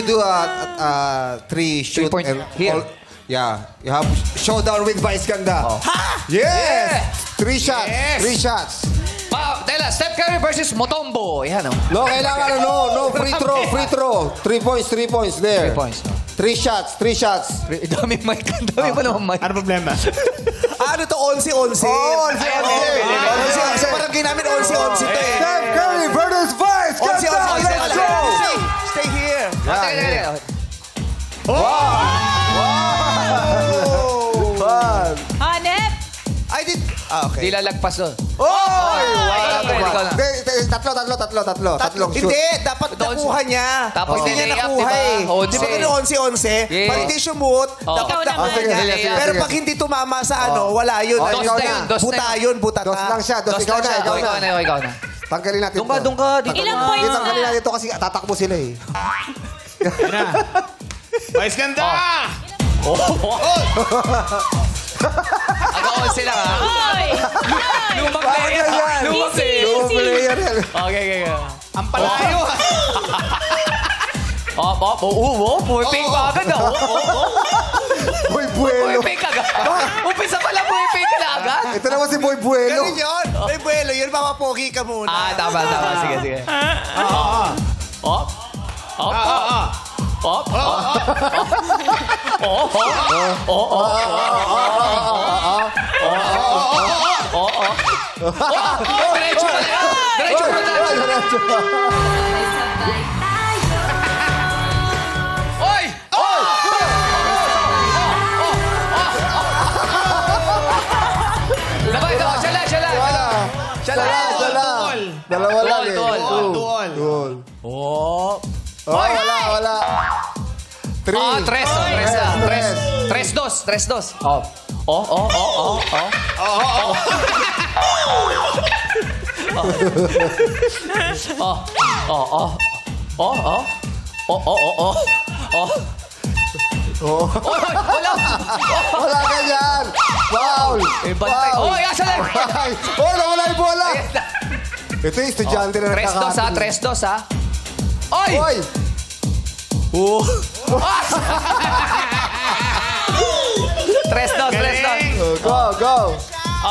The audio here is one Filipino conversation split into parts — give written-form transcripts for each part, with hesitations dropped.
you do three shoot? Three-point here. Yeah. You have showdown with Vice Ganda. Oh. Ha! Yes! Yeah. 3 shots. Yes. 3 shots. Tela, Steph Curry versus Mutombo. Yan, oh. No, kailangan no. Free throw, free throw. 3 points there. 3 points. 3 shots, 3 shots. Daming mic. Dami pa naman mic. Ano problema? Ano to? 11-11. Oh, 11-11. Parang ginamit 11-11 to eh. Steph Curry versus Vice Ganda. Let's go! Stay here. Fun. Hanep! I did... okay. Di lalagpas doon. Oy! Ikaw na. Tatlong shoot. Hindi, dapat nakuha niya. Tapos hindi niya layup, nakuha eh. diba? Di ba ganun 11-11? Yeah. Pag hindi sumut, dapat Ikaw nakuha naman. niya. Sige. Pero pag hindi tumama sa ano, wala yun. Dos na yun. Buta yun, buta Dos lang siya. Dos, ikaw na. Ikaw na. Tanggalin natin to. Doon ka. Ilang points na? Tanggalin natin to kasi tatakbo sila eh. Vice Ganda! Aga-on sila, ha? Oy! Lumang Bakit player. yan? Lumang Easy, player. Yung easy. player yan. Okay. Ang palayo! Pumiping pa agad, Boy Buelo. Pumiping ka agad. Umpisa pa lang, pumiping ka na agad. Ito naman si Boy Buelo. Ganun yun. May buwelo yun. Mapapogi ka muna. Tama. Sige. Diretso pa lang. Oy! Labay, siya lang. Dalawa lang eh. Duol. Wala. 3. Tres dos. Wala ganyan. Foul. Bantay. Asa lang. Nawala yung bola. Ito yung estudyante na nakakati. Tres dos, ha? Oy! Oy! Tres dos. Go.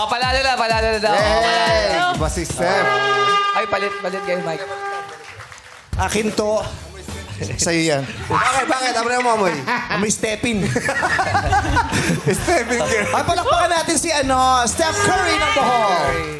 Palalo na daw. Hey! Iba si Steph. Ay, palit kayo, Mike. Akin to. Sa'yo yan. Bakit? Ano yung mamoy? May stepping. Stephen Curry. Ay, palakpakan natin si Steph Curry ng Bohol.